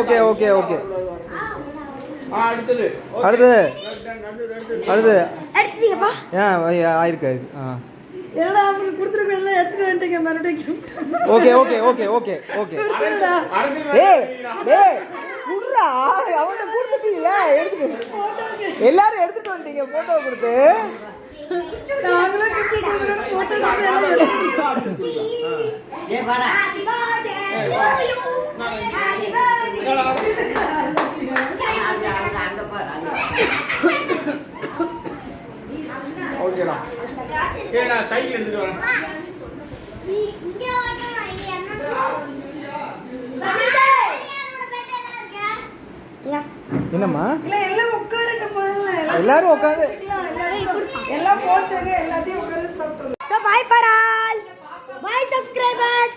Okay okay okay. அடுத்தது அடுத்தது அடுத்தது எடுத்துட்டீங்கப்பா. ஆயிருக்கு. என்னடா அவங்க கொடுத்துருக்கேன் எடுத்துக்க வேண்டிய மறுபடியும். Okay okay okay okay okay. ஏய் டேய் குடுறா, அவன்கிட்ட கொடுத்துட்டீங்களா? எடுத்துட்டு எல்லாரும் எடுத்துட்டு வந்துட்டீங்க போட்டோ கொடுத்து. நாங்களும் கிஃப்ட் கொடுக்குறோம் போட்டோ கொடுத்து எல்லாம் எடுத்துட்டு. ஏ வாடா happy birthday to you. Happy birthday. அங்க பாரு. ஓகேடா. கேடா சைக்கிள் எடுத்துட்டு வரேன். இங்க வரணும் இது என்னடா? என்னம்மா? இல்ல எல்லாம் உட்காரட்ட போறல. எல்லாரும் உட்கார்ந்து எல்லாம் போட்டுங்க எல்லாத்தையும் உட்கார்ந்து சாப்பிடுறோம். So bye for all. Bye subscribers.